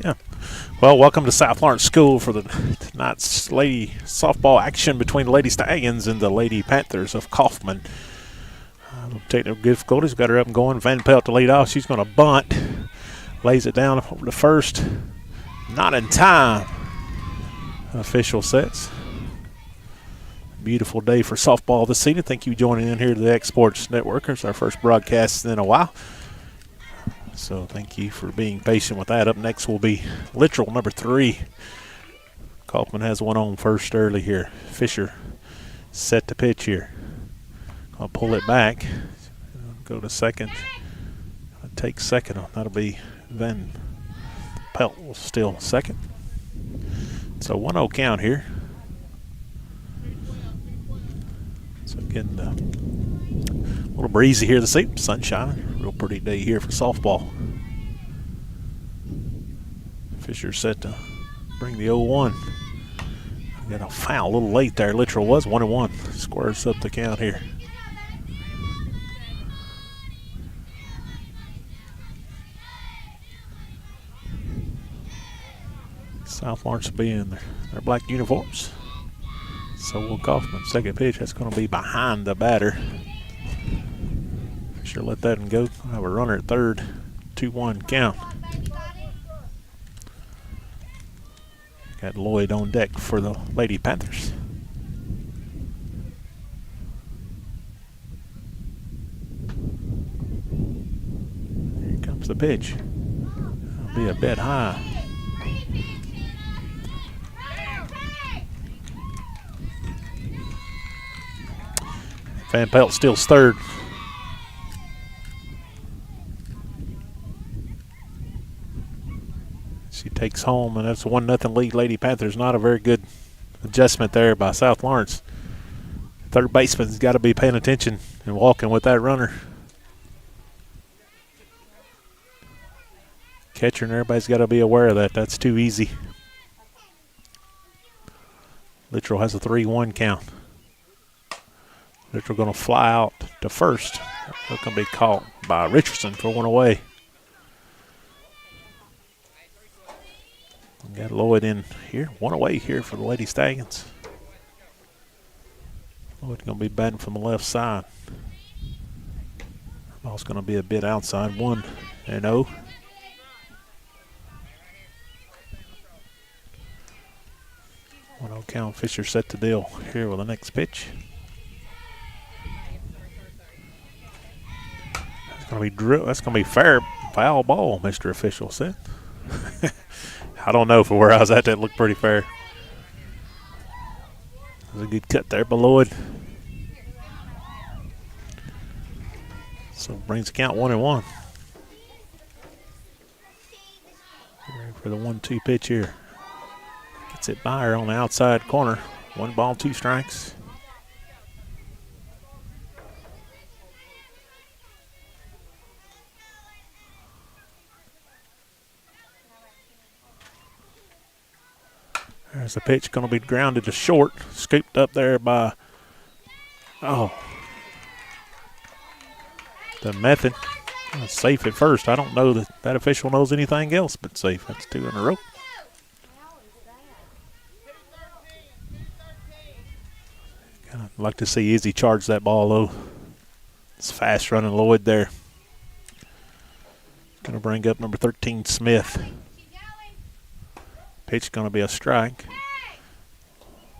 Yeah. Well, welcome to South Lawrence School for the tonight's lady softball action between the Lady Stallions and the Lady Panthers of Coffman. Technical difficulties got her up and going. Van Pelt to lead off. She's going to bunt. Lays it down over the first. Not in time. Official sets. Beautiful day for softball this evening. Thank you for joining in here to the X Sports Network. It's our first broadcast in a while. So thank you for being patient with that. Up next will be Littrell, number 3. Coffman has one on first early here. Fisher set to pitch here. I'll pull it back. Go to second. Take second. That'll be Van Pelt will still second. So 1-0 count here. So getting a little breezy here this evening. Sunshine. Real pretty day here for softball. Fisher set to bring the 0-1. Got a foul a little late there. Littrell was 1-1. Squares up the count here. South Lawrence will be in their black uniforms. So will Coffman. Second pitch, that's going to be behind the batter. Sure, let that one go. I have a runner at third. 2-1 count. Got Lloyd on deck for the Lady Panthers. Here comes the pitch. It'll be a bit high. Van Pelt steals third. She takes home, and that's a 1-0 lead. Lady Panthers. Not a very good adjustment there by South Lawrence. Third baseman's got to be paying attention and walking with that runner. Catcher and everybody's got to be aware of that. That's too easy. Littrell has a 3-1 count. Littrell going to fly out to first. That's going to be caught by Richardson for one away. Got Lloyd in here. One away here for the Lady Stallions. Lloyd going to be batting from the left side. Ball's going to be a bit outside. 1-0. 1-0 count. Fisher set to deal here with the next pitch. That's going to be drill. That's going to be fair. Foul ball, Mr. Official said. I don't know, for where I was at, that looked pretty fair. There's a good cut there by Lloyd. So brings the count 1-1. Ready for the 1-2 pitch here. Gets it by her on the outside corner. 1 ball, 2 strikes. There's the pitch, going to be grounded to short. Scooped up there by, the method. Safe at first. I don't know that official knows anything else but safe. That's 2 in a row. I'd like to see Izzy charge that ball, though. It's fast running Lloyd there. Going to bring up number 13, Smith. Pitch going to be a strike.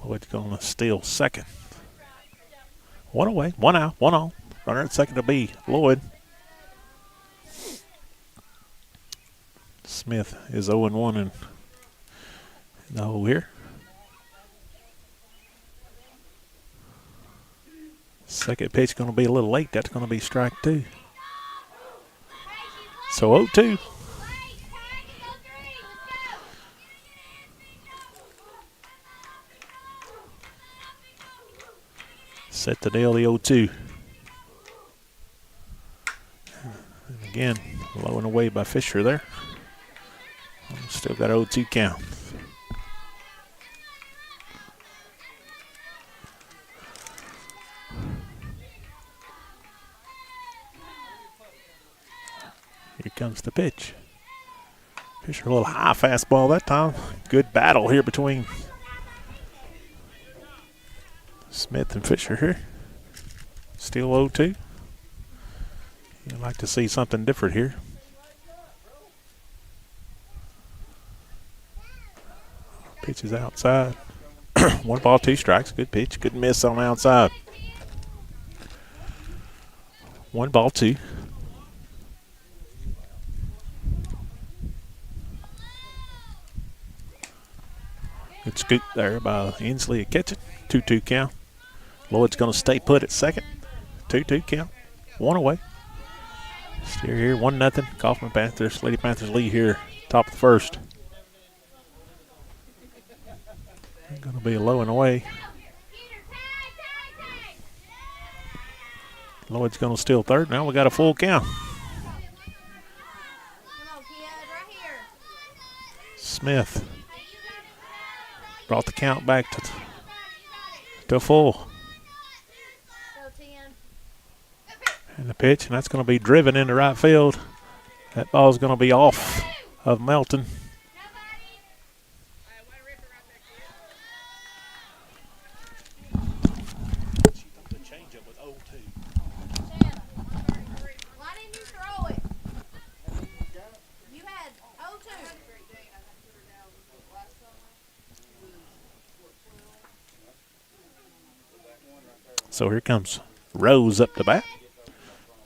Lloyd's going to steal second. 1 away, 1 out, 1 on. Runner at second to be Lloyd. Smith is 0-1 in the hole here. Second pitch going to be a little late. That's going to be strike 2. So 0-2. Set to deal the 0-2. And again, low and away by Fisher there. Still got 0-2 count. Here comes the pitch. Fisher a little high fastball that time. Good battle here between Smith and Fisher here. Still 0-2. You'd like to see something different here. Pitch is outside. 1 ball, 2 strikes. Good pitch. Good miss on the outside. 1 ball, 2. Good scoop there by Inslee to catch it. 2-2 count. Lloyd's going to stay put at second. 2-2 count. 1 away. Steer here. 1-0. Coffman Panthers. Lady Panthers lead here. Top of the first. Going to be a low and away. Lloyd's going to steal third. Now we got a full count. Smith brought the count back to full. And the pitch, and that's going to be driven into right field. That ball is going to be off of Melton. So here comes Rose up the bat.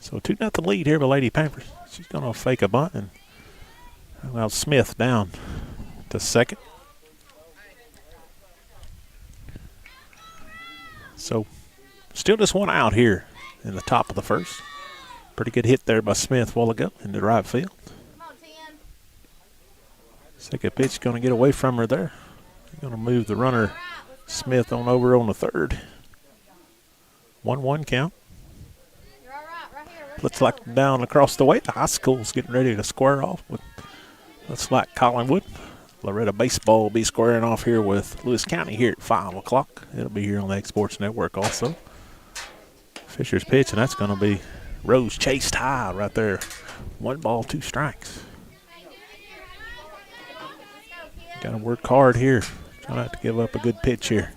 So 2-0 lead here by Lady Panthers. She's going to fake a bunt and allow Smith down to second. So still just 1 out here in the top of the first. Pretty good hit there by Smith a while ago into right field. Second pitch going to get away from her there. Going to move the runner Smith on over on the third. 1-1 count. Looks like down across the way, the high school's getting ready to square off with, looks like Collinwood. Loretta Baseball will be squaring off here with Lewis County here at 5 o'clock. It'll be here on the Exports Network also. Fisher's pitch, and that's going to be Rose chased high right there. 1 ball, 2 strikes. Got to work hard here. Try not to give up a good pitch here.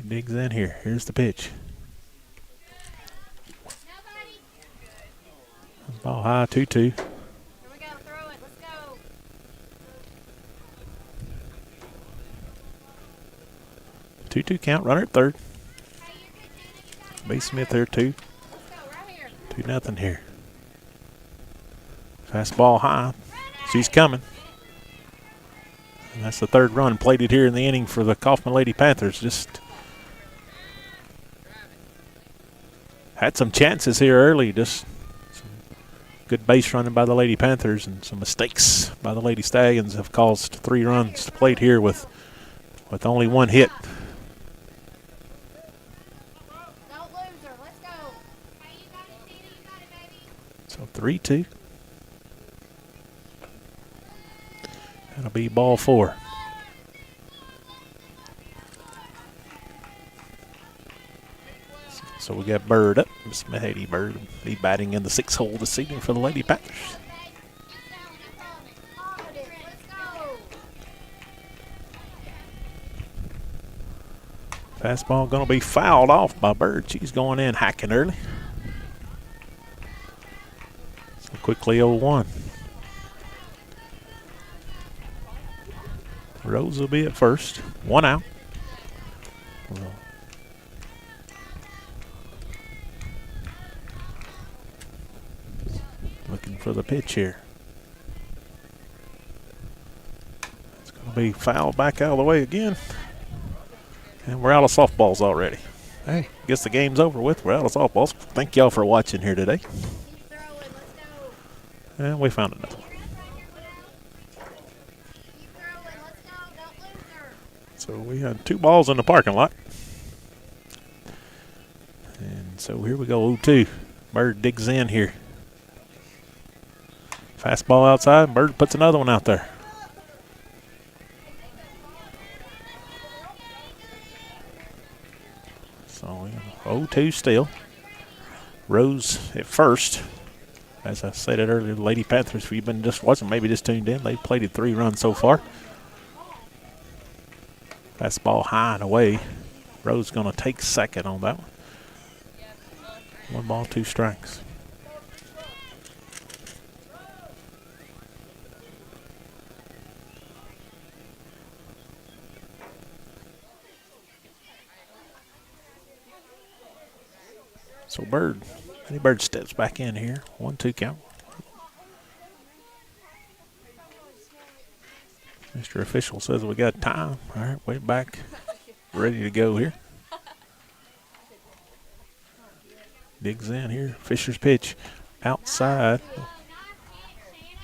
Digs in here. Here's the pitch. Ball high, 2-2. Here we go. Throw it. Let's go. 2-2 count. Runner at third. B. Smith there, 2. 2-0 here. Fastball high. She's coming. And that's the 3rd run plated here in the inning for the Coffman Lady Panthers. Just had some chances here early. Just some good base running by the Lady Panthers and some mistakes by the Lady Stallions have caused 3 runs to plate here with only 1 hit. Don't lose her. Let's go. Hey, you got it, Tina. You got it, baby. So 3-2. That'll be ball 4. So we got Bird up. Miss Mahady Bird will be batting in the 6th hole this evening for the Lady Panthers. Fastball going to be fouled off by Bird. She's going in hacking early. So quickly 0-1. Rose will be at first. 1 out. Looking for the pitch here. It's going to be fouled back out of the way again. And we're out of softballs already. Hey, guess the game's over with. We're out of softballs. Thank y'all for watching here today. Keep throwing. Let's go. And we found another one. Keep throwing. Let's go. Don't lose her. So we had 2 balls in the parking lot. And so here we go, 0-2. Bird digs in here. Fastball outside. Bird puts another one out there. So 3-2 still. Rose at first. As I said it earlier, the Lady Panthers, if you've been just watching, maybe just tuned in, they've plated 3 runs so far. Fastball high and away. Rose going to take second on that one. 1 ball, 2 strikes. So Bird, Eddie Bird steps back in here. 1-2 count. Mr. Official says we got time. All right, way back, ready to go here. Digs in here. Fisher's pitch outside.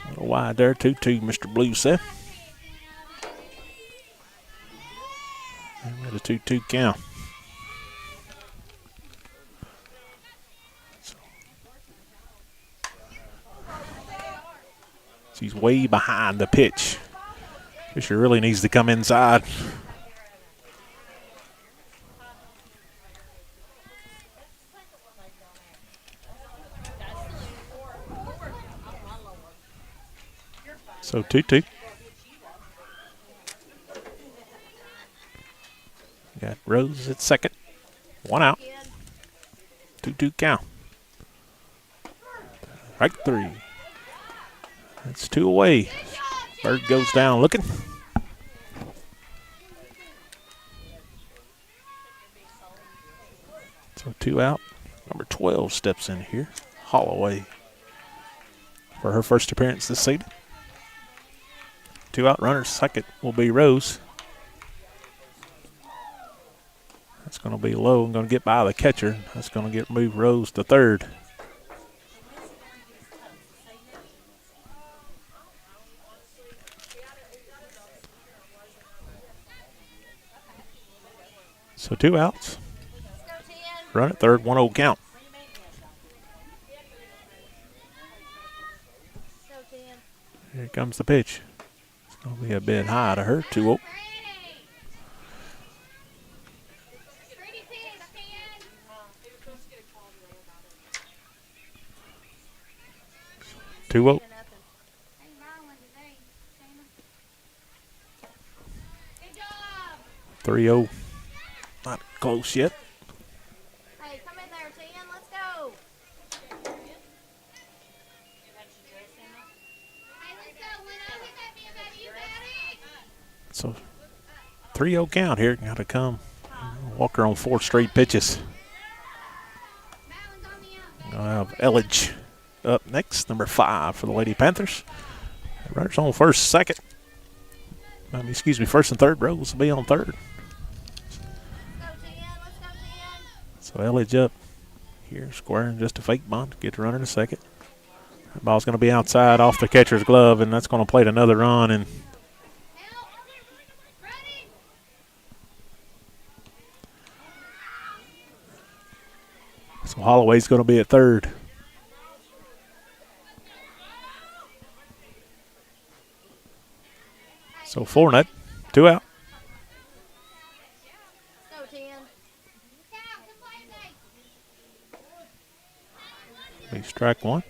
A little wide there. 2-2, Mr. Blue said. And we got a 2-2 count. She's way behind the pitch. Fisher really needs to come inside. So 2-2. Got Rose at second. 1 out. 2-2 count. Strike 3. That's 2 away. Bird goes down looking. So 2 out. Number 12 steps in here. Holloway for her first appearance this season. 2 out runners. Second will be Rose. That's going to be low. I'm going to get by the catcher. That's going to move Rose to third. So 2 outs. Run at third, 1-0 count. Here comes the pitch. It's going to be a bit high to her, 2-0. Two 0. 3-0. Not close yet. Hey, come in there, Tian. Let's go. Hey, let's go. When I hit that man, baby, you got it. So 3-0 count here. Got to come. Walker on 4 straight pitches. Gonna have Elledge up next, number 5 for the Lady Panthers. Runners on first, second. First and third. Rose will be on third. So Elledge up here, squaring just a fake bunt. Get the runner to second. That ball's going to be outside off the catcher's glove, and that's going to plate another run. And so Holloway's going to be at third. So 4-0, 2 out. Be strike 1.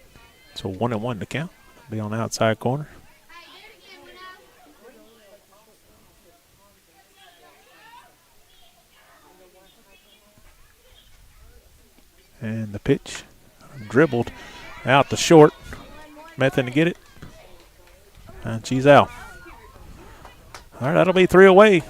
So 1-1 to count. Be on the outside corner. And the pitch dribbled out to short. Method to get it. And she's out. All right, that'll be 3 away.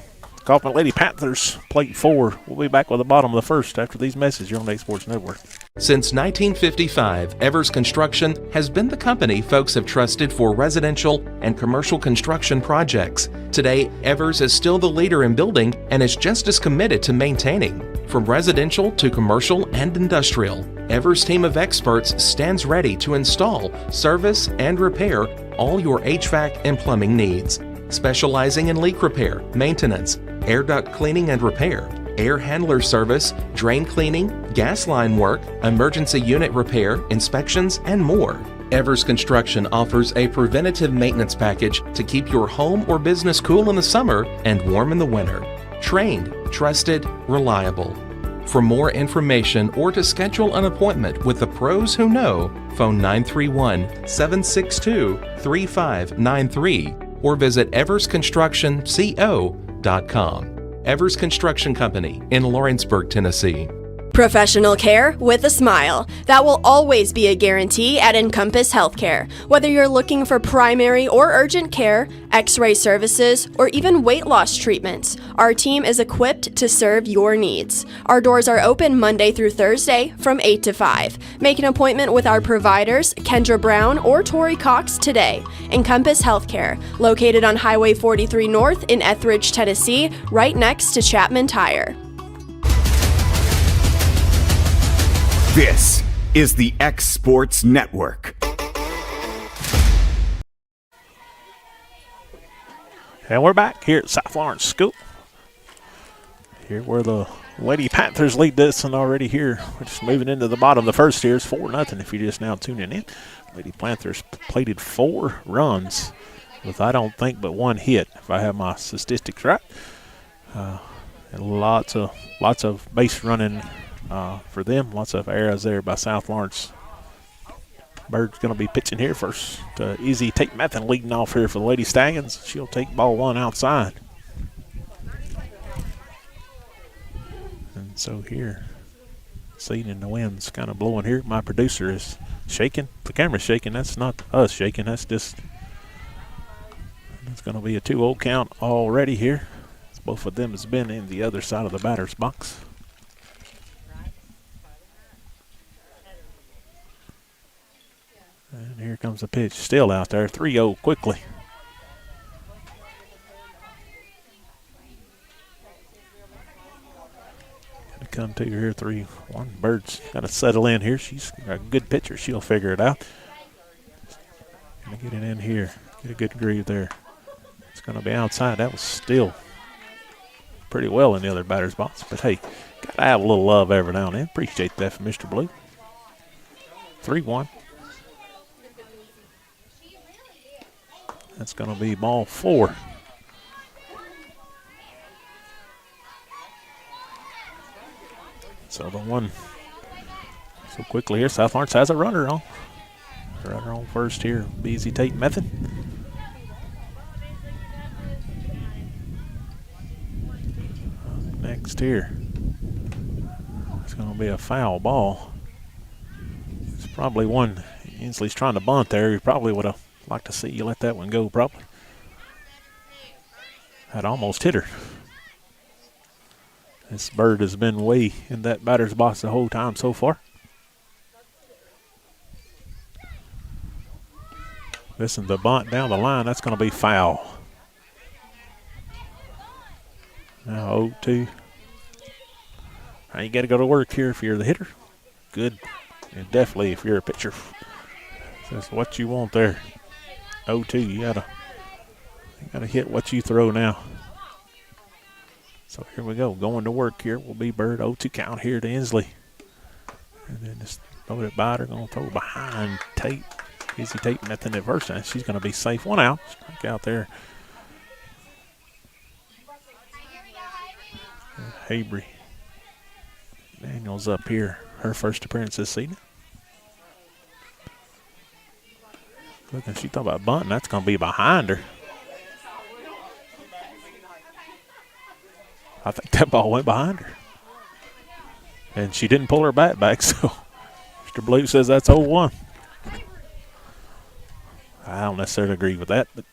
Coffman Lady Panthers, plate 4. We'll be back with the bottom of the first after these messages here on the Sports Network. Since 1955, Evers Construction has been the company folks have trusted for residential and commercial construction projects. Today, Evers is still the leader in building and is just as committed to maintaining. From residential to commercial and industrial, Evers' team of experts stands ready to install, service, and repair all your HVAC and plumbing needs. Specializing in leak repair, maintenance, air duct cleaning and repair, air handler service, drain cleaning, gas line work, emergency unit repair, inspections, and more. Evers Construction offers a preventative maintenance package to keep your home or business cool in the summer and warm in the winter. Trained, trusted, reliable. For more information or to schedule an appointment with the pros who know, phone 931-762-3593 or visit eversconstructionco.com. Evers Construction Company in Lawrenceburg, Tennessee. Professional care with a smile. That will always be a guarantee at Encompass Healthcare. Whether you're looking for primary or urgent care, x-ray services, or even weight loss treatments, our team is equipped to serve your needs. Our doors are open Monday through Thursday from 8 to 5. Make an appointment with our providers, Kendra Brown or Tori Cox, today. Encompass Healthcare, located on Highway 43 North in Etheridge, Tennessee, right next to Chapman Tire. This is the X Sports Network. And we're back here at South Lawrence School. Here where the Lady Panthers lead this, and already here, we're just moving into the bottom of the first here. It's 4-0 if you're just now tuning in. Lady Panthers plated 4 runs with, I don't think, but 1 hit, if I have my statistics right. And lots of base running for them. Lots of errors there by South Lawrence. Bird's going to be pitching here first. Izzy Tate Methan leading off here for the Lady Stallions. She'll take ball 1 outside. And so here, seeing the wind's kind of blowing here. My producer is shaking. The camera's shaking. That's not us shaking. That's just, it's going to be a 2-0 count already here. Both of them has been in the other side of the batter's box. And here comes the pitch, still out there, 3-0 quickly. Gonna come to here, 3-1. Bird's gotta settle in here. She's a good pitcher. She'll figure it out. Gonna get it in here. Get a good groove there. It's gonna be outside. That was still pretty well in the other batter's box. But hey, gotta have a little love every now and then. Appreciate that from Mr. Blue. 3-1. That's going to be ball 4. So the one, so quickly here, South Lawrence has a runner on. Runner on first here, Izzy Tate Methan. Next here, it's going to be a foul ball. It's probably one, Inslee's trying to bunt there. He probably would have like to see you let that one go, probably. That almost hit her. This bird has been way in that batter's box the whole time so far. Listen, the bunt down the line, that's going to be foul. Now 0-2. Now you got to go to work here if you're the hitter. Good. And definitely if you're a pitcher. That's what you want there. 0-2, you gotta hit what you throw now. So here we go, going to work here will be Bird. 0-2 count here to Inslee. And then just throw it by her, gonna throw behind Tate. Izzy Tate Methan at first, and she's gonna be safe. 1 out, strike out there. And Habry Daniels up here, her first appearance this season. Look, and she thought about bunting. That's going to be behind her. I think that ball went behind her. And she didn't pull her bat back, so Mr. Blue says that's 0-1. I don't necessarily agree with that, but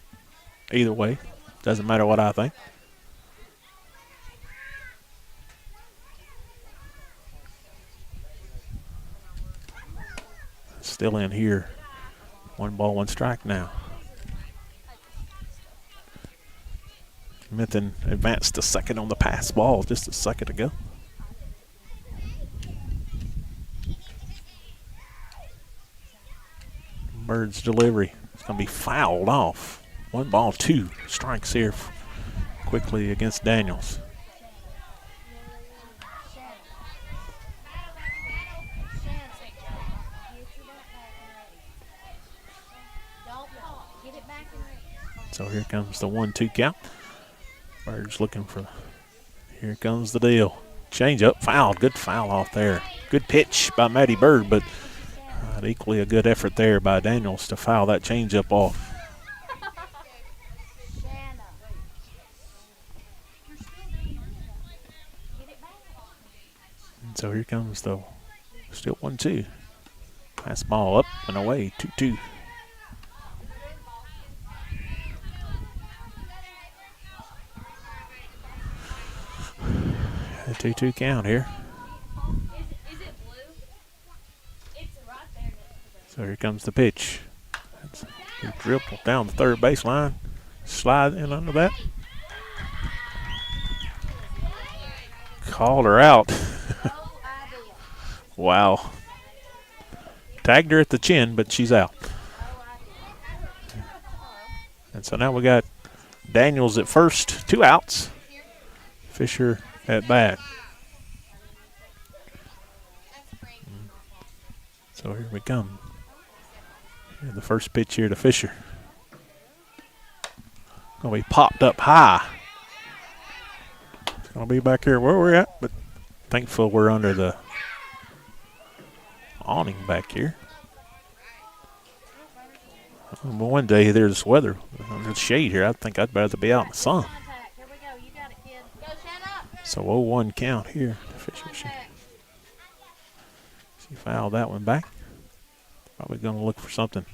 either way, doesn't matter what I think. Still in here. 1 ball, 1 strike now. Methan advanced to second on the pass ball just a second ago. Bird's delivery. It's going to be fouled off. 1 ball, 2 strikes here quickly against Daniels. So here comes the 1-2 count. Bird's looking for, here comes the deal. change up, fouled. Good foul off there. Good pitch by Maddie Bird, but equally a good effort there by Daniels to foul that change up off. And so here comes the still 1-2. Pass ball up and away, 2-2. A 2-2 count here. So here comes the pitch. That's a dribble down the third baseline. Slide in under that. Called her out. Wow. Tagged her at the chin, but she's out. And so now we got Daniels at first, 2 outs. Fisher at bat. So here we come. Here's the first pitch here to Fisher. Gonna be popped up high. It's gonna be back here where we're at, but thankful we're under the awning back here. Well, one day there's weather, there's shade here. I think I'd rather be out in the sun. So 0-1 count here. Fisher. She fouled that one back. Probably going to look for something.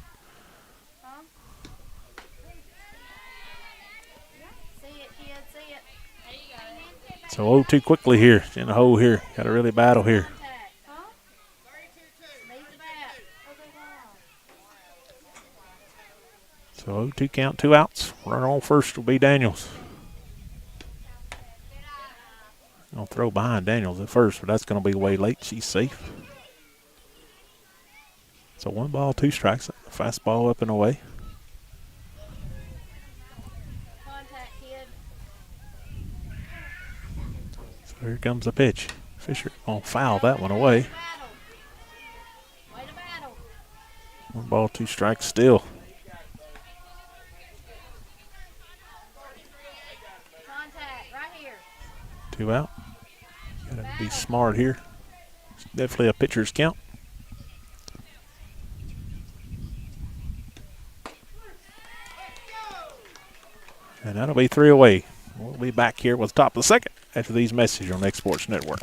So 0-2 quickly here. In the hole here. Got to really battle here. So 0-2 count, 2 outs. Runner on first will be Daniels. Gonna throw behind Daniels at first, but that's gonna be way late. She's safe. So 1 ball, 2 strikes. Fastball up and away. So here comes the pitch. Fisher gonna foul that one away. 1 ball, 2 strikes still. 2 out. Gotta be smart here. It's definitely a pitcher's count. And that'll be 3 away. We'll be back here with the top of the second after these messages on X Sports Network.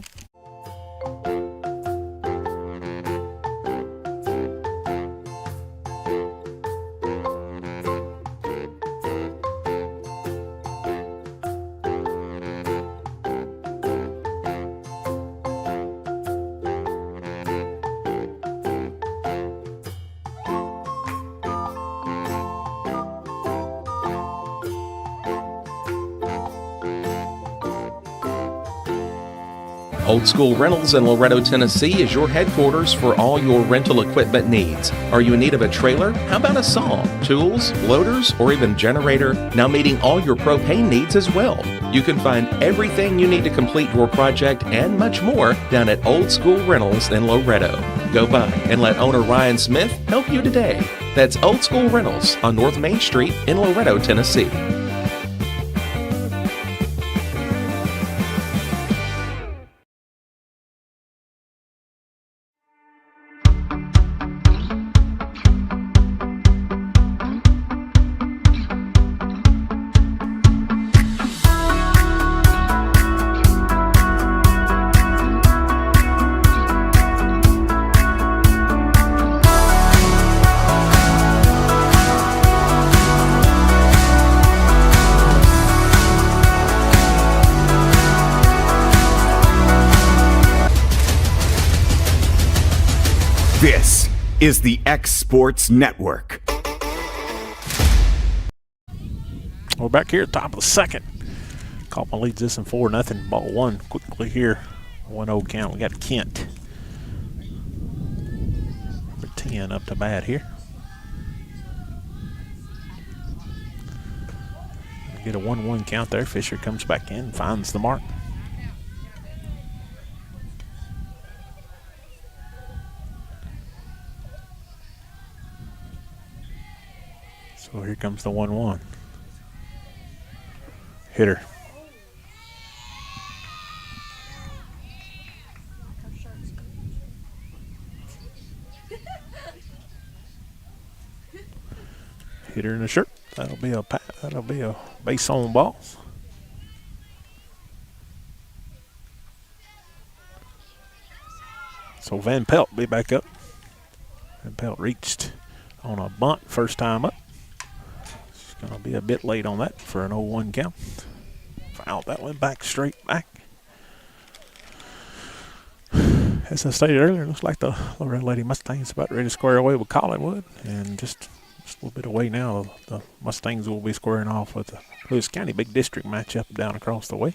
Old School Rentals in Loretto, Tennessee is your headquarters for all your rental equipment needs. Are you in need of a trailer? How about a saw, tools, loaders, or even generator? Now meeting all your propane needs as well. You can find everything you need to complete your project and much more down at Old School Rentals in Loretto. Go by and let owner Ryan Smith help you today. That's Old School Rentals on North Main Street in Loretto, Tennessee. This is the X Sports Network. We're back here at the top of the second. Coffman leads this in 4-0. Ball 1 quickly here. 1-0 count. We got Kent. Number 10 up to bat here. We get a 1-1 count there. Fisher comes back in, finds the mark. So here comes the 1-1. Hitter. hit her in the shirt. That'll be a base on ball. So Van Pelt be back up. Van Pelt reached on a bunt first time up. It's going to be a bit late on that for an 0-1 count. Fouled that one back, straight back. As I stated earlier, it looks like the Red Lady Mustangs about ready to square away with Collinwood. And just a little bit away now, the Mustangs will be squaring off with the Lewis County Big District matchup down across the way.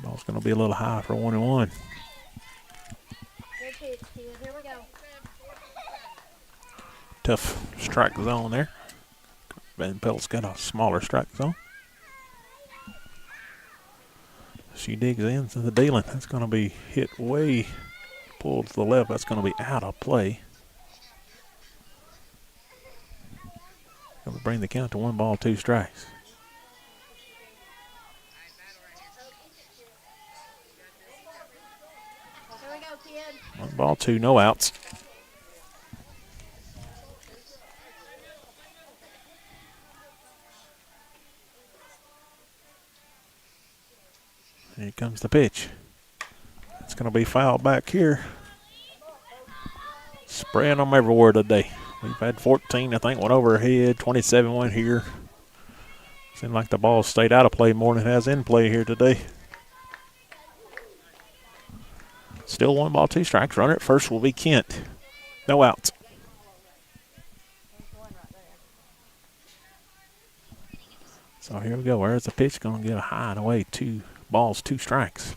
Ball's going to be a little high for 1-1. Good pitch, kid. Here we go. Tough strike zone there. Van Pelt's got a smaller strike zone. She digs into the dealing. That's going to be hit way pulled to the left. That's going to be out of play. Going to bring the count to 1 ball, 2 strikes. Here we go, kid. 1 ball, 2, no outs. Here comes the pitch. It's going to be fouled back here. Spraying them everywhere today. We've had 14, I think, went over her head. 27 went here. Seemed like the ball stayed out of play more than it has in play here today. Still 1 ball, 2 strikes. Runner at first will be Kent. No outs. So here we go. Where's the pitch? Going to get a high and away. 2 balls, 2 strikes.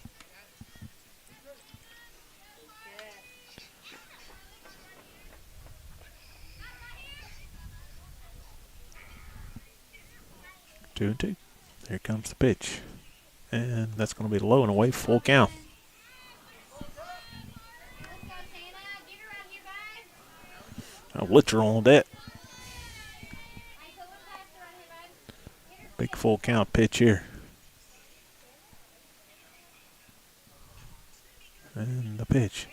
Two and 2. Here comes the pitch. And that's going to be low and away, full count. Literal on that. Big full count pitch here. And the pitch.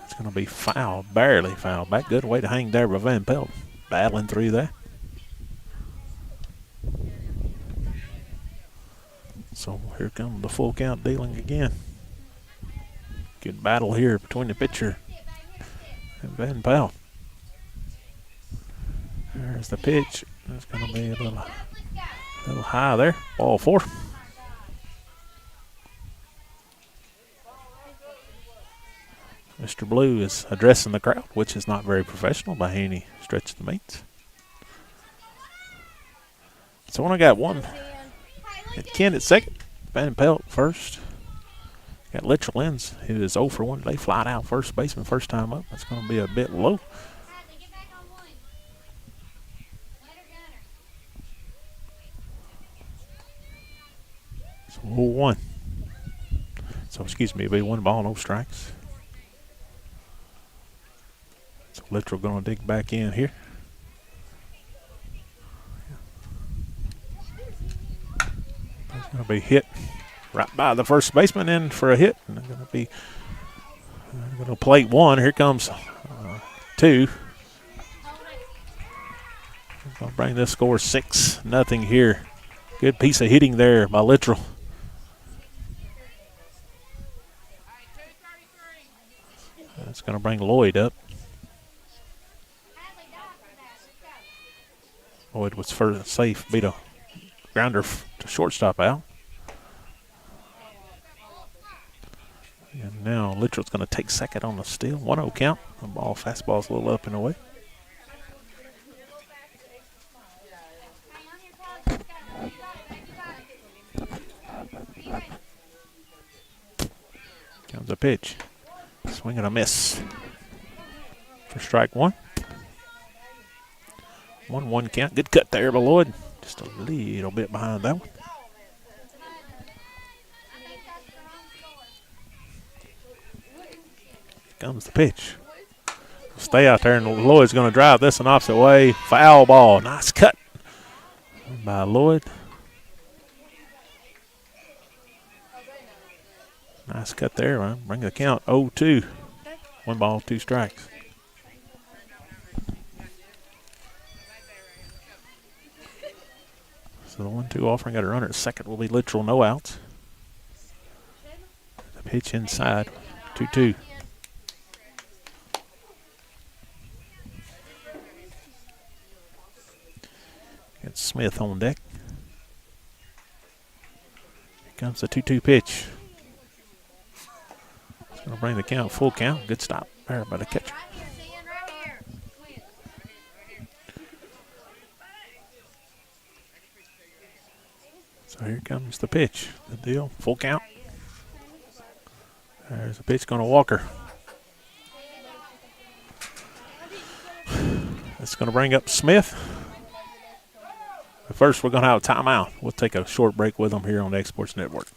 It's going to be fouled, barely fouled back. Good way to hang there by Van Pelt. Battling through there. So here comes the full count dealing again. Good battle here between the pitcher and Van Pelt. There's the pitch. It's going to be a little high there. Ball 4. Mr. Blue is addressing the crowd, which is not very professional by any stretch of the means. So when I got one, got Ken at second, Van Pelt first. Got Littrell Lenz, who is 0 for 1 today, flied out first baseman first time up. That's going to be a bit low. So 0-1. So excuse me, it'll be 1 ball, no strikes. So Littrell going to dig back in here. That's going to be hit right by the first baseman in for a hit. And they're going to be going to plate 1. Here comes 2. Going to bring this score 6-0 here. Good piece of hitting there by Littrell. That's going to bring Lloyd up. Lloyd was first safe, beat a grounder to shortstop out. And now Littrell's going to take second on the steal. 1-0 count. The ball, fastball's a little up and away. Comes a pitch. Swing and a miss for strike 1. 1-1 count. Good cut there by Lloyd. Just a little bit behind that one. Here comes the pitch. Stay out there, and Lloyd's going to drive this an opposite way. Foul ball. Nice cut by Lloyd. Nice cut there, man. Bring the count 0-2. 1 ball, 2 strikes. So the 1-2 offering got a runner at second will be literal, no outs. The pitch inside, 2-2. Got Smith on deck. Here comes the 2-2 pitch. It's going to bring the count, full count. Good stop there by the catcher. So here comes the pitch. The deal, full count. There's a pitch going to Walker. That's going to bring up Smith. But first, we're going to have a timeout. We'll take a short break with them here on the X Sports Network.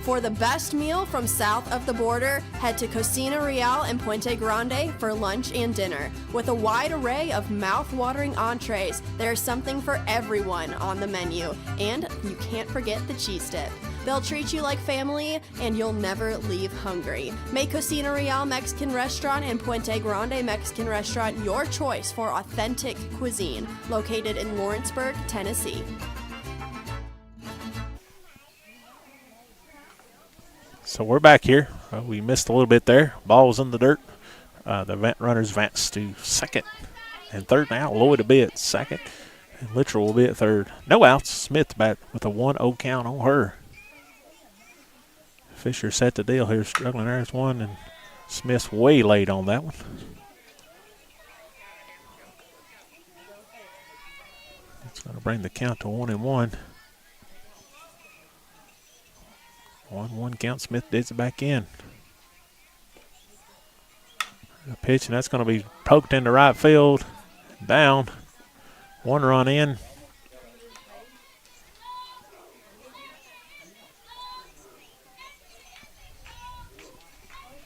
For the best meal from south of the border, head to Cocina Real and Puente Grande for lunch and dinner. With a wide array of mouth-watering entrees, there's something for everyone on the menu. And you can't forget the cheese dip. They'll treat you like family, and you'll never leave hungry. Make Cocina Real Mexican Restaurant and Puente Grande Mexican Restaurant your choice for authentic cuisine, located in Lawrenceburg, Tennessee. So we're back here. We missed a little bit there. Ball was in the dirt. The runners advanced to second and third now. Lloyd will be at second, and Littrell will be at third. No outs. Smith back with a 1-0 count on her. Fisher set the deal here, struggling. There's one, and Smith's way late on that one. It's going to bring the count to 1-1. 1-1 count. Smith digs it back in. The pitch, and that's going to be poked into right field. Down. One run in.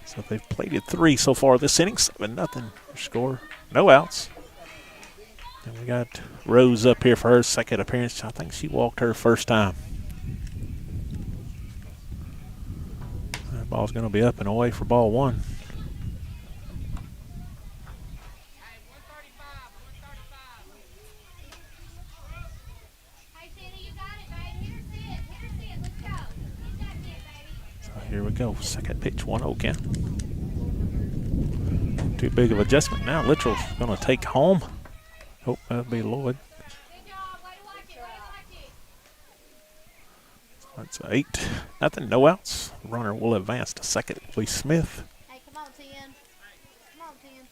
So they've plated 3 so far this inning. 7-0 score. No outs. And we got Rose up here for her second appearance. I think she walked her first time. That ball's going to be up and away for ball 1. So here we go. Second pitch, 1-0 count. Too big of adjustment now. Littrell's going to take home. Oh, that'll be Lloyd. That's 8-0, no outs. Runner will advance to second. Lee Smith. Hey, come on, Tin. Come on, Tin.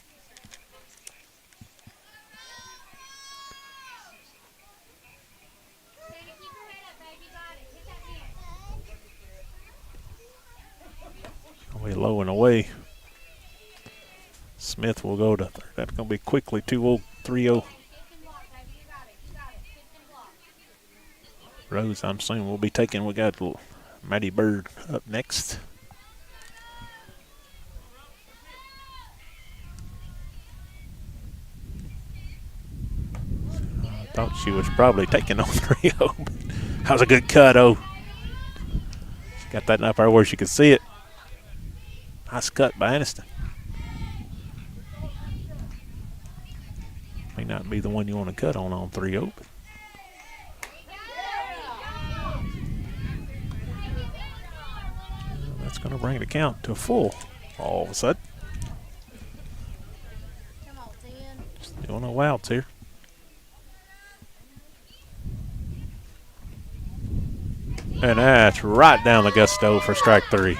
Keep your head up, baby. Got it. Hit that pin. Way low and away. Smith will go to third. That's going to be quickly 2-0, 3-0. Rose, I'm assuming, will be taking. We got Maddie Bird up next. I thought she was probably taking on 3-0. That was a good cut, oh. She got that up there where she could see it. Nice cut by Aniston. May not be the one you want to cut on 3-0, but that's going to bring the count to full all of a sudden. Come on, Tin. Still no outs here. And that's right down the gusto for strike 3.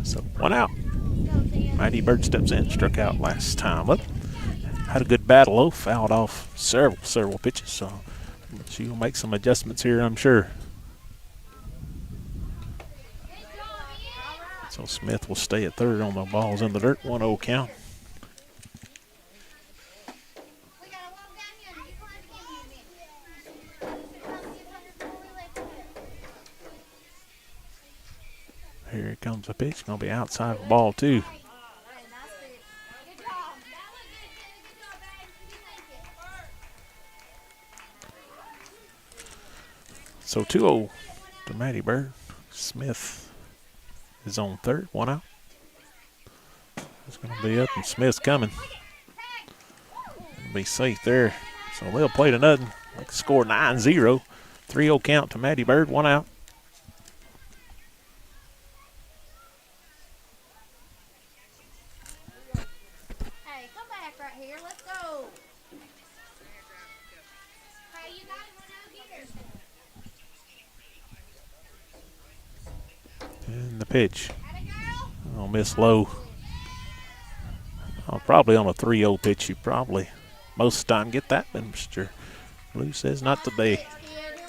So 1 out. Maddie Bird steps in, struck out last time up. Had a good battle, though. Fouled off several pitches, so she will make some adjustments here, I'm sure. So Smith will stay at third on the balls in the dirt. 1-0 count. We gotta walk down here and you come out again in a minute. Here comes a pitch. Going to be outside the ball, too. Hey, nice pitch. Good job. That was good, Jenna. Good job, babe. You think it. So 2-0 to Maddie Bird. Smith is on third. 1 out. It's going to be up, and Smith's coming. Be safe there. So they'll play to nothing. They can score 9-0. 3-0 count to Maddie Bird. 1 out. Hey, come back right here. Let's go. Hey, you got it. Here. And the pitch. Atta girl. I'll miss low. Probably on a 3-0 pitch, you probably most of the time get that, but Mr. Blue says not today. Kid, here we go.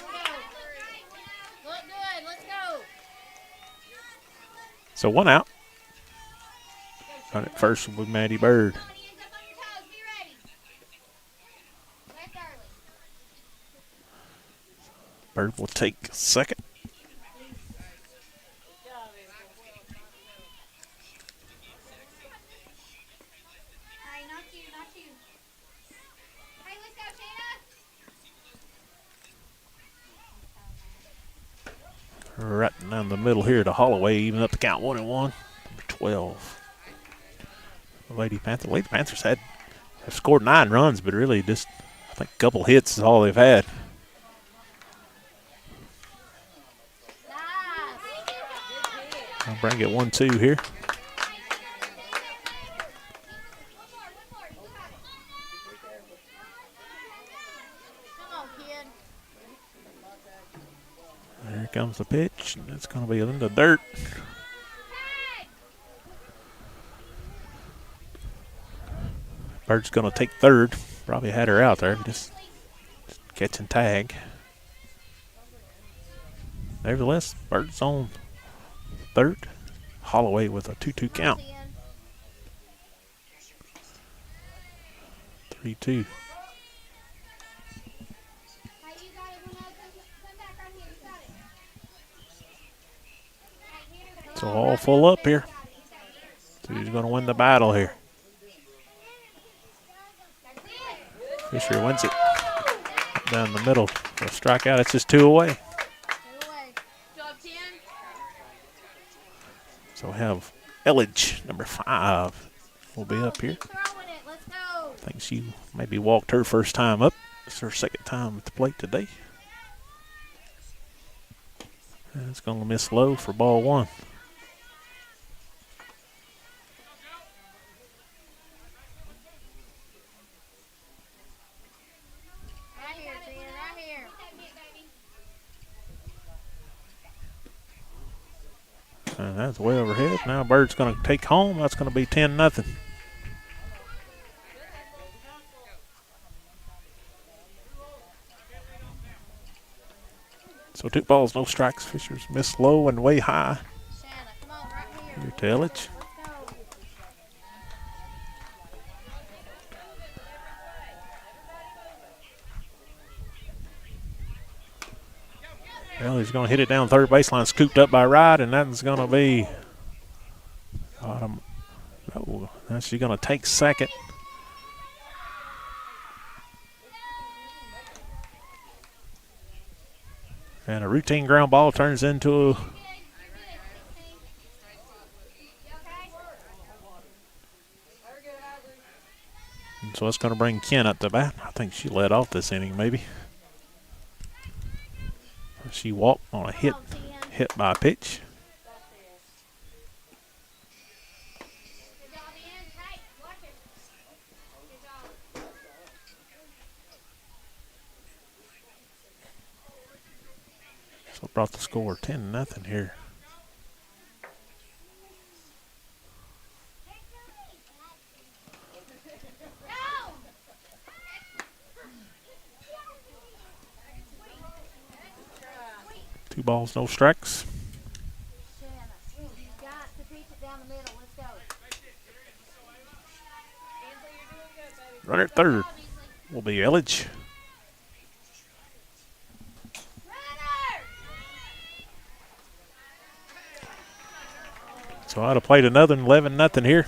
Look good. Let's go. So 1 out. On at first with Maddie Bird. Somebody ends up on your toes. Be ready. Left early. Bird will take second. Hey, not you, not you. Hey, let's go, Tina. Right down the middle here to Holloway, even up the count 1-1. Number 12. Lady Panthers have scored 9 runs, but really just, I think, a couple hits is all they've had. Nice. I'll bring it 1-2 here. Come on, kid. There comes the pitch, and it's going to be in the dirt. Bird's going to take third. Probably had her out there, just catch and tag. Nevertheless, Bird's on third. Holloway with a 2-2 count. 3-2. Hey, you got it. Come back right here. You got it. So all full up here. So who's going to win the battle here? Fisher wins it down the middle. A strikeout. It's just 2 away. Job 10. So we have Elledge, number 5, will be up here. Throwing it. Let's go. I think she maybe walked her first time up. It's her second time at the plate today. And it's going to miss low for ball 1. Right here, Tina. Right here. And that's way overhead. Now Bird's going to take home. That's going to be 10-0. So 2 balls, no strikes. Fisher's missed low and way high. Shanna, come on, right here. Here to Elledge. Let's go. Well, he's going to hit it down third baseline, scooped up by Wright, and that's going to be. Oh, now she's going to take second. And a routine ground ball turns into a. And so it's going to bring Ken up to bat. I think she led off this inning, maybe. She walked on a hit by a pitch. Good job, Ian. Hey, watch it. Good job. So brought the score 10-0 here. Go! 2 balls, no strikes. Shanna, you got to pitch it down the middle. Let's go. Runner at third will be Elledge. Runner! So I'd have played another 11-0 here.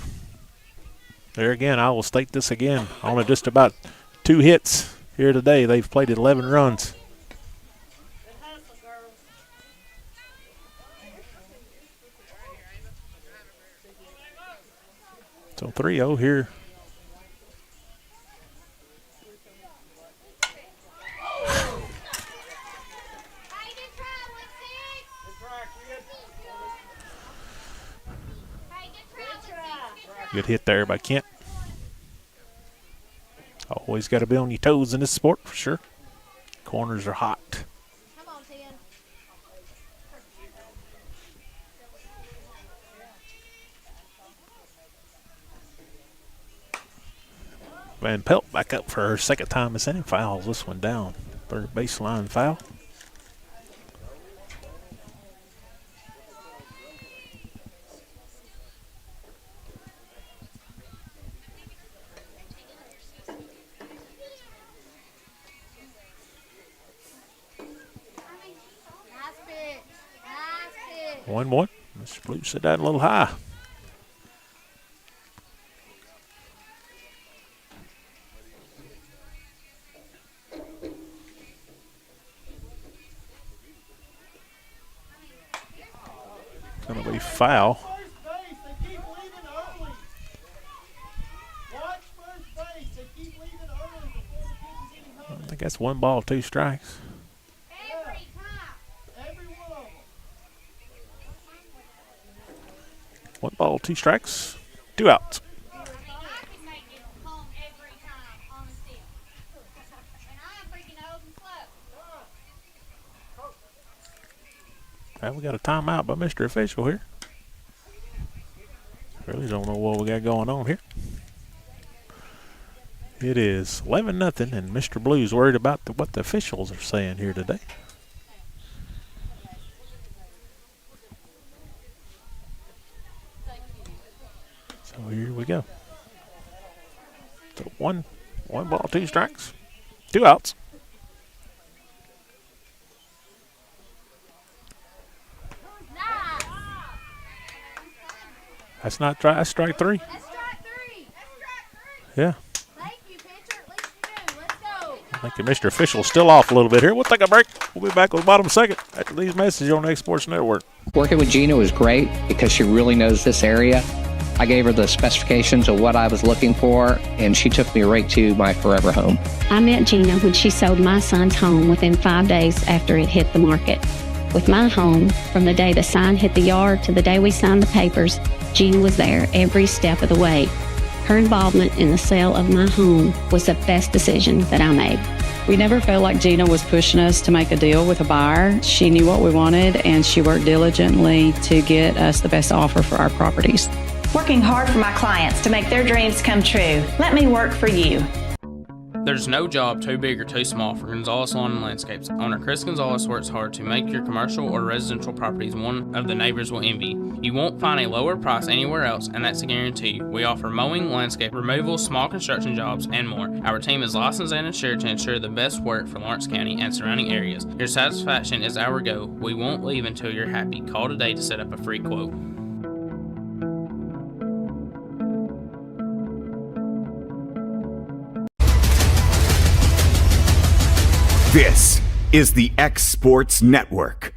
There again, I will state this again. Only just about 2 hits here today. They've played 11 runs. So 3-0 here. Good hit there by Kent. Always got to be on your toes in this sport for sure. Corners are hot. Come on, Tin. Van Pelt back up for her second time this inning. Fouls this one down. Third baseline foul. Nice pitch. Nice pitch. 1-1. Mr. Blue set that a little high. Going to be foul. I think that's 1 ball, 2 strikes. Every time. 1 ball, 2 strikes, 2 outs. I can make it home every time on the stick. And I'm freaking old and slow. Well, we got a timeout by Mr. Official here. Really don't know what we got going on here. It is 11-0, and Mr. Blue's worried about what the officials are saying here today. So here we go. So one ball, 2 strikes, 2 outs. Nice. That's not try. That's strike 3. That's strike 3. Yeah. Thank you, pitcher. At least you knew. Let's go. I think the Mr. Official's still off a little bit here. We'll take a break. We'll be back with the bottom second after these messages on the X Sports Network. Working with Gina was great because she really knows this area. I gave her the specifications of what I was looking for, and she took me right to my forever home. I met Gina when she sold my son's home within 5 days after it hit the market. With my home, from the day the sign hit the yard to the day we signed the papers, Gina was there every step of the way. Her involvement in the sale of my home was the best decision that I made. We never felt like Gina was pushing us to make a deal with a buyer. She knew what we wanted, and she worked diligently to get us the best offer for our properties. Working hard for my clients to make their dreams come true. Let me work for you. There's no job too big or too small for Gonzalez Lawn and Landscapes. Owner Chris Gonzalez works hard to make your commercial or residential properties one of the neighbors will envy. You won't find a lower price anywhere else, and that's a guarantee. We offer mowing, landscape removal, small construction jobs, and more. Our team is licensed and insured to ensure the best work for Lawrence County and surrounding areas. Your satisfaction is our goal. We won't leave until you're happy. Call today to set up a free quote. This is the X Sports Network.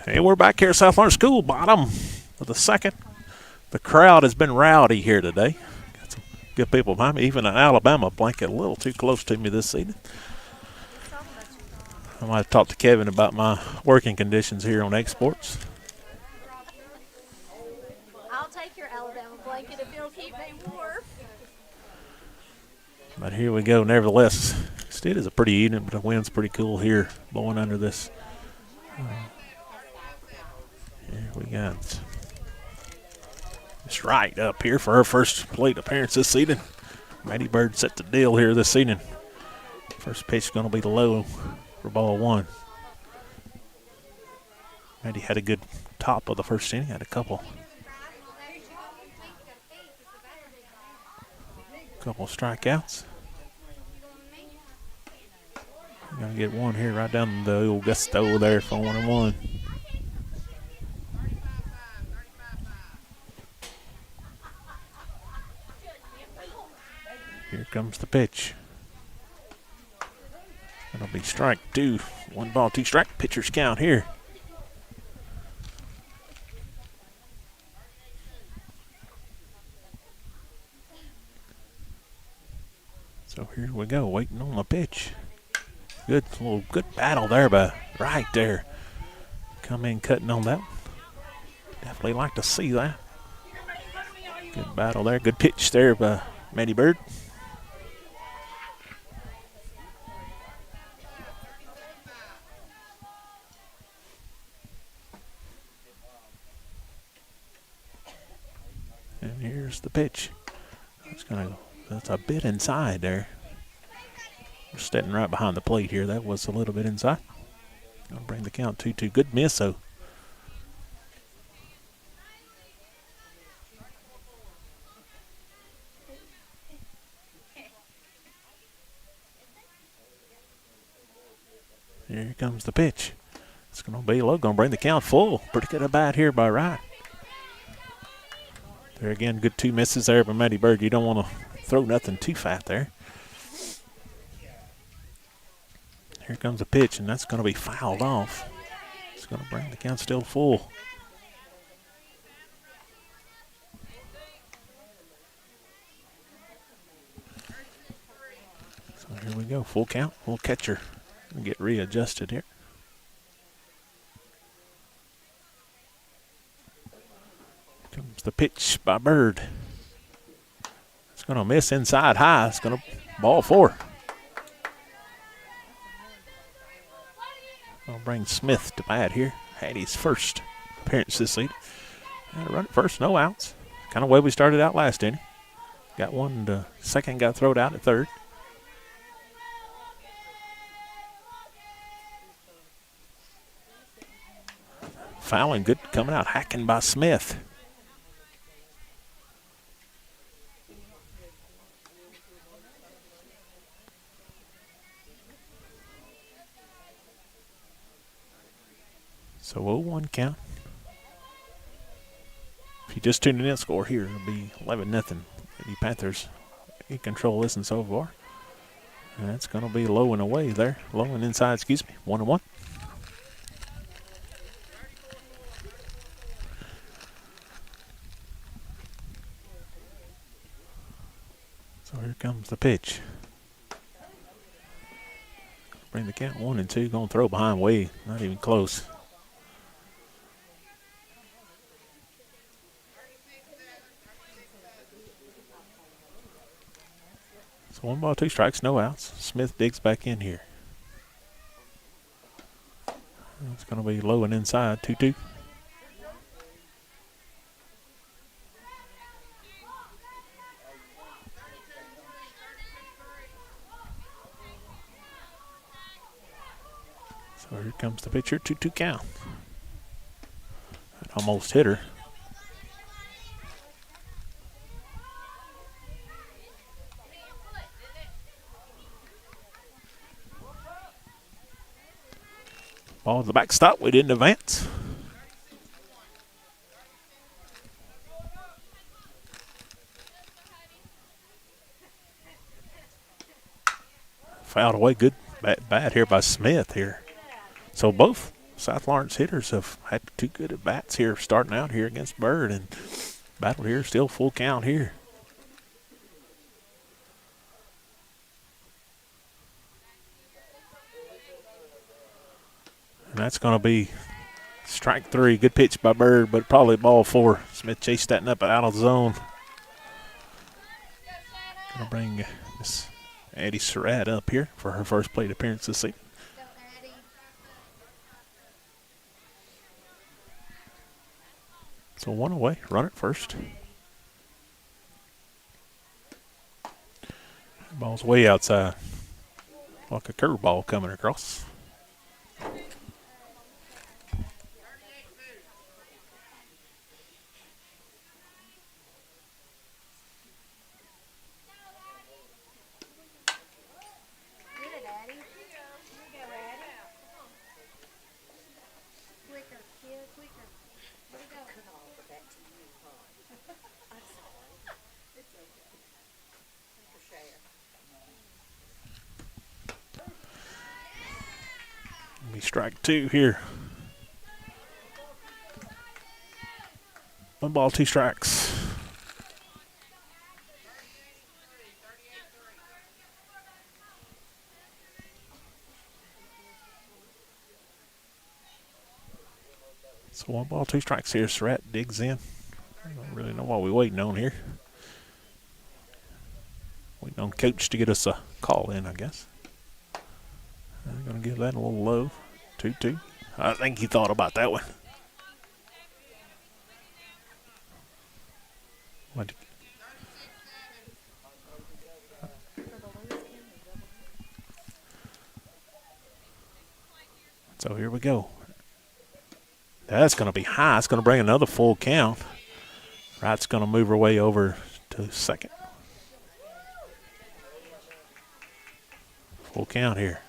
And we're back here at South Lawrence School, bottom of the second. The crowd has been rowdy here today. Got some good people behind me. Even an Alabama blanket a little too close to me this evening. I might have talked to Kevin about my working conditions here on X Sports. I'll take your Alabama blanket if it'll keep me warm. But here we go. Nevertheless, it is a pretty evening, but the wind's pretty cool here, blowing under this. Here we got Miss Wright up here for her first plate appearance this season. Maddie Bird set the deal here this evening. First pitch is going to be the low for ball 1. Maddie had a good top of the first inning, had a couple strikeouts. Gonna get one here right down the old gusto there for 1-1. Here comes the pitch. It'll be strike two. 1 ball, 2 strike. Pitcher's count here. So here we go, waiting on the pitch. Good battle there by right there. Come in cutting on that one. Definitely like to see that. Good battle there. Good pitch there by Matty Bird. And here's the pitch. That's a bit inside there. We're standing right behind the plate here. That was a little bit inside. Gonna bring the count 2-2. Good miss though. Here comes the pitch. It's gonna be low. Gonna bring the count full. Pretty good at bat here by Wright. There again, good 2 misses there by Matty Bird. You don't want to throw nothing too fat there. Here comes a pitch, and that's going to be fouled off. It's going to bring the count still full. So here we go, full count, full catcher. We'll get readjusted here. Comes the pitch by Bird. It's going to miss inside high. It's going to ball 4. I'll bring Smith to bat here. Had his first appearance this season. Run it first, no outs. Kind of way we started out last inning. Got one to second, got thrown out at third. Fouling good, coming out, hacking by Smith. So 0-1 count. If you just tuned in, score here, it'll be 11-0. The Panthers in control this and so far. And that's going to be low and away there. Low and inside, excuse me. 1-1. So here comes the pitch. Bring the count 1-2. Going to throw behind way. Not even close. So 1 ball, 2 strikes, no outs. Smith digs back in here. It's going to be low and inside, 2-2. So here comes the pitcher, 2-2 count. That almost hit her. Ball at the backstop. We didn't advance. Fouled away. Good bat here by Smith here. So both South Lawrence hitters have had 2 good at bats here starting out here against Bird, and battle here still full count here. And that's going to be strike 3. Good pitch by Bird, but probably ball 4. Smith chased that up out of the zone. Going to bring Miss Addie Surratt up here for her first plate appearance this season. So 1 away. Run it first. Ball's way outside. Like a curveball coming across. strike 2 here. 1 ball, 2 strikes. So 1 ball, 2 strikes here. Surratt digs in. I don't really know what we're waiting on here. Waiting on coach to get us a call in, I guess. I'm going to give that a little low. 2-2. I think he thought about that one. What? So here we go. That's going to be high. It's going to bring another full count. Wright's going to move her way over to second. Full count here.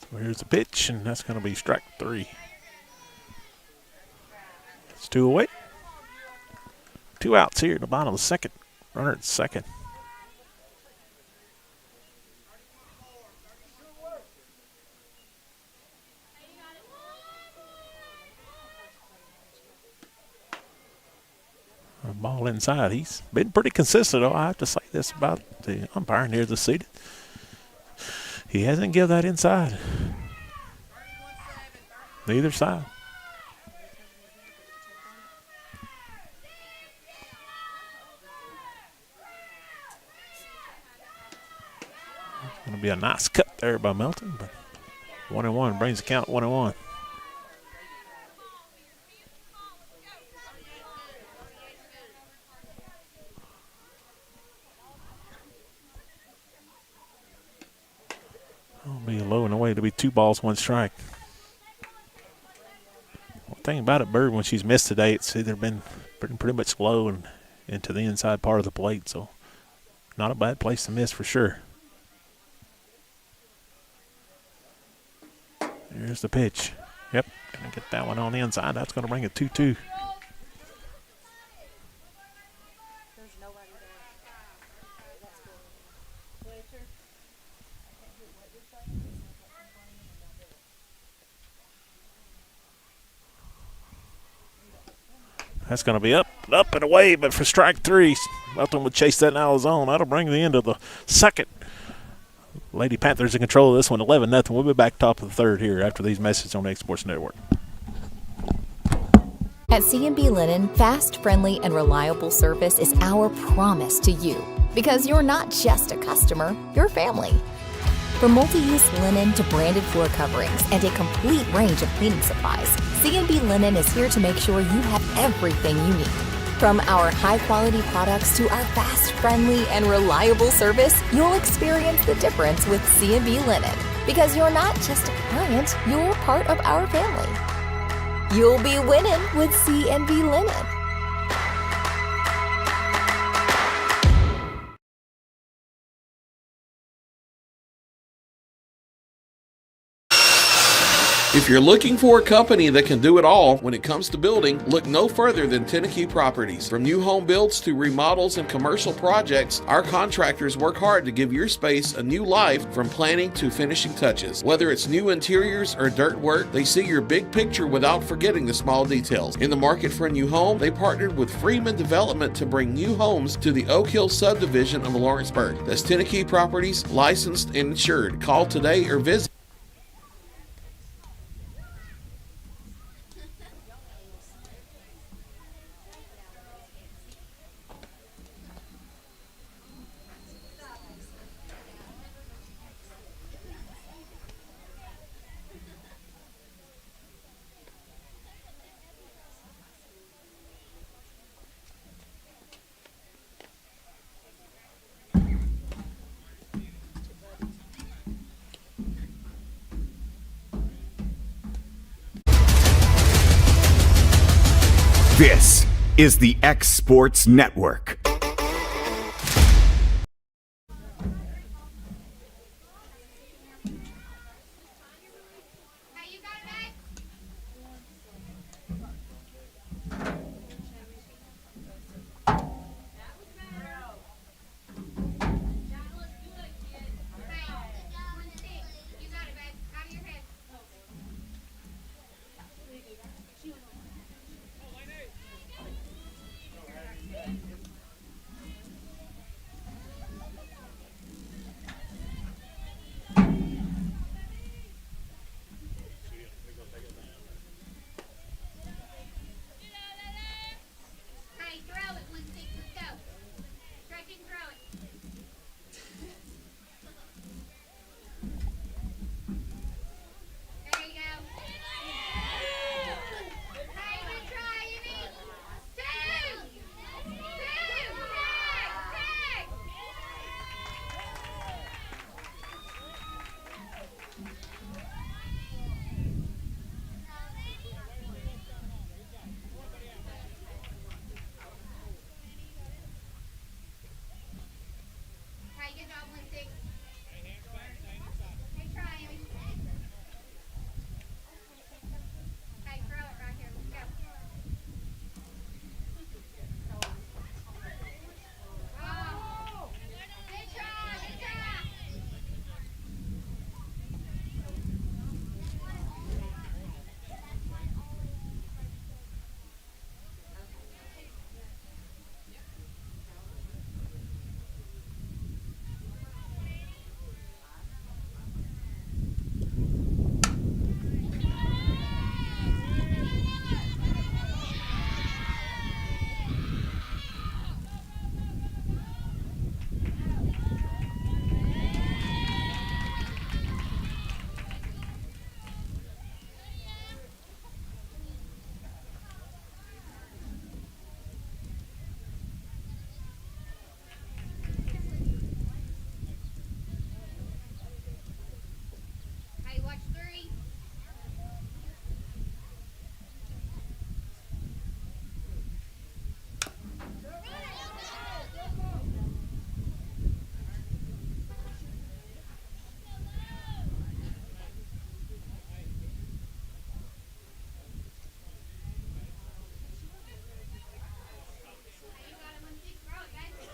So here's the pitch, and that's going to be strike 3. It's 2 away. 2 outs here at the bottom of the second. Runner at second. A ball inside. He's been pretty consistent, though. I have to say this about the umpire near the seat. He hasn't given that inside. Neither side. Going to be a nice cut there by Melton, but 1-1 brings the count 1-1. It'll be low and away. It'll be 2 balls, 1 strike. One thing about it, Bird, when she's missed today, it's either been pretty much low and into the inside part of the plate, so not a bad place to miss for sure. Here's the pitch. Yep, going to get that one on the inside. That's going to bring it 2-2. That's going to be up and away, but for strike 3, Melton would chase that out of zone. That'll bring the end of the second. Lady Panthers in control of this one, 11-0. We'll be back top of the third here after these messages on the Exports Network. At C&B Linen, fast, friendly, and reliable service is our promise to you. Because you're not just a customer, you're family. From multi-use linen to branded floor coverings and a complete range of cleaning supplies, C&B Linen is here to make sure you have everything you need. From our high-quality products to our fast, friendly, and reliable service, you'll experience the difference with C&B Linen. Because you're not just a client, you're part of our family. You'll be winning with C&B Linen. If you're looking for a company that can do it all when it comes to building, look no further than Tennessee Properties. From new home builds to remodels and commercial projects, our contractors work hard to give your space a new life from planning to finishing touches. Whether it's new interiors or dirt work, they see your big picture without forgetting the small details. In the market for a new home, they partnered with Freeman Development to bring new homes to the Oak Hill subdivision of Lawrenceburg. That's Tennessee Properties, licensed and insured. Call today or visit. This is the X Sports Network. Hey, good job, Lindsay. Hey, try him. Hey, throw it right here. Let's go. Oh. Good try. Good try. Hey, watch three. Hey, you got it, Lindsay. Throw it, baby.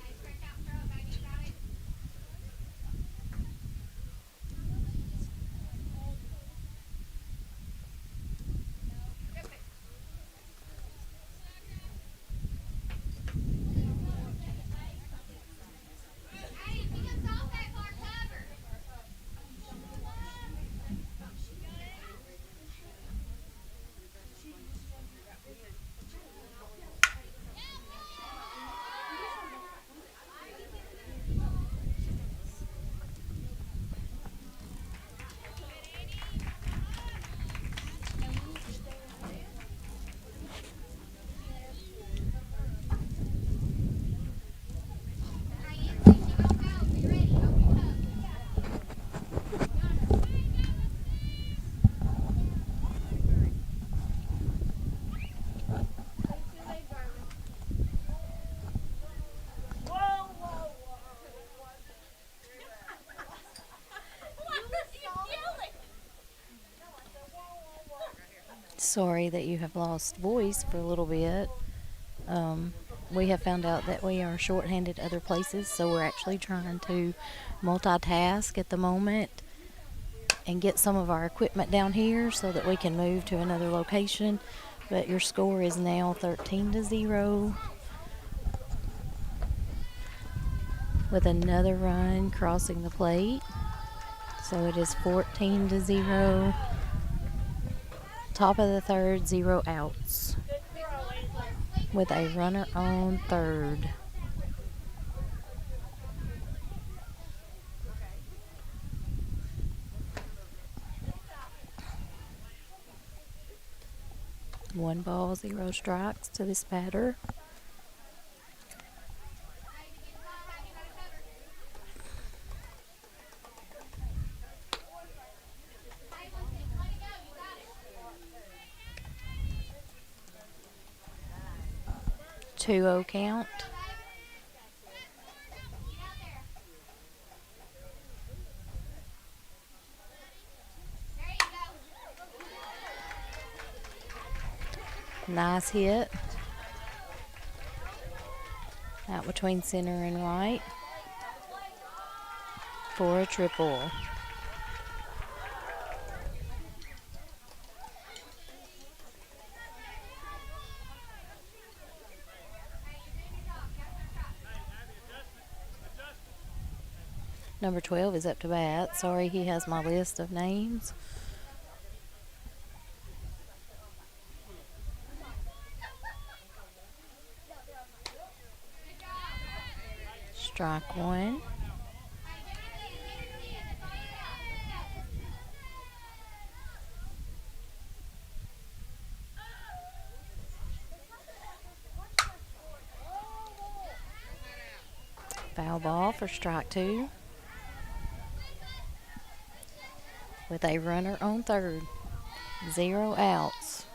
Hey, stretch out and throw it, baby. You got it. Rip it. Hey, if you get off that far, cover. Hey, Anthony, she don't go. Be ready. Open your Sorry that you have lost voice for a little bit. We have found out that we are shorthanded other places, so we're actually trying to multitask at the moment and get some of our equipment down here so that we can move to another location. But your score is now 13-0 with another run crossing the plate. So it is 14-0. Top of the third, 0 outs with a runner on third. One ball, 0 strikes to this batter. Two 2-0 count. Nice hit. Out between center and right for a triple. Number 12 is up to bat. Sorry, he has my list of names. Strike one. Foul ball for strike two. with a runner on third. 0 outs.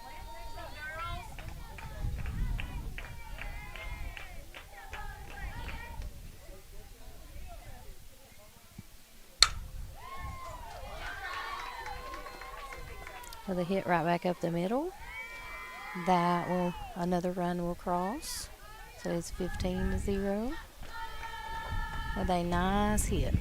With a hit right back up the middle. Another run will cross. So it's 15-0 with a nice hit.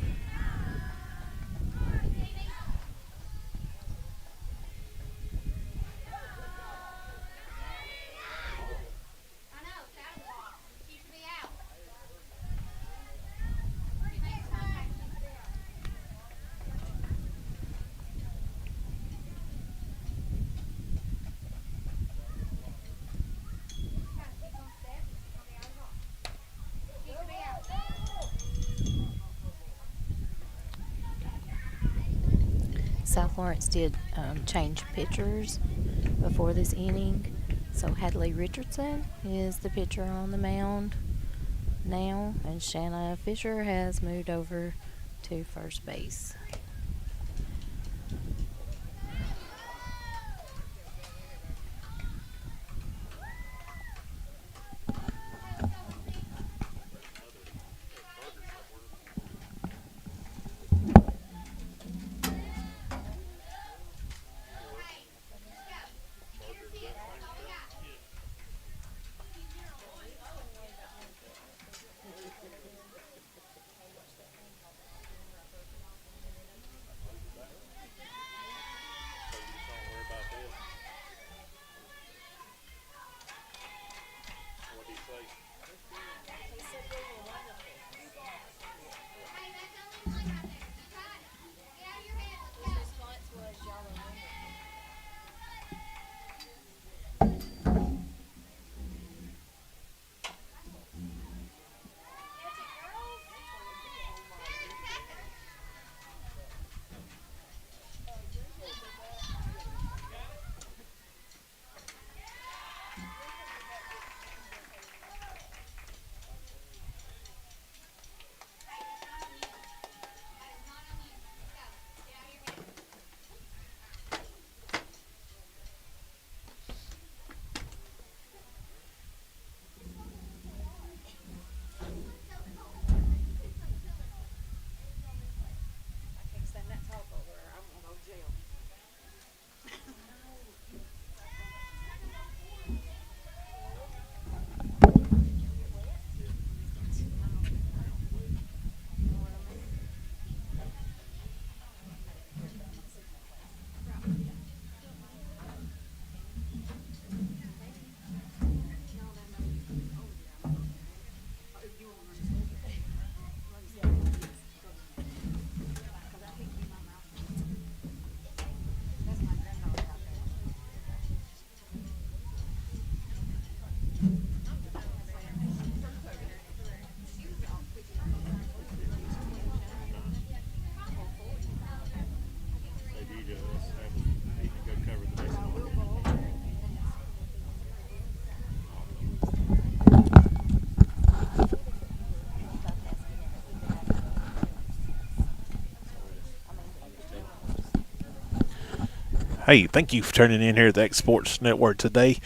South Lawrence did change pitchers before this inning. So Hadley Richardson is the pitcher on the mound now, and Shanna Fisher has moved over to first base. Hey, thank you for turning in here at the X Sports Network today.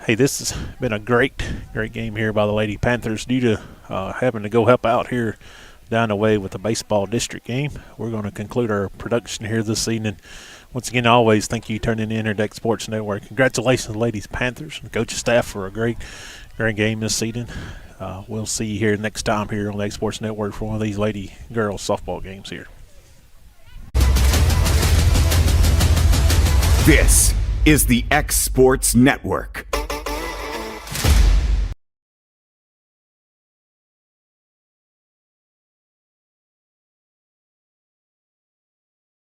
Hey, this has been a great game here by the Lady Panthers. Due to having to go help out here down the way with the baseball district game, we're going to conclude our production here this evening. Once again, always thank you for turning in here at the X Sports Network. Congratulations, Ladies Panthers and coaching staff for a great game this evening. We'll see you here next time here on the X Sports Network for one of these lady girls softball games here. This is the X Sports Network.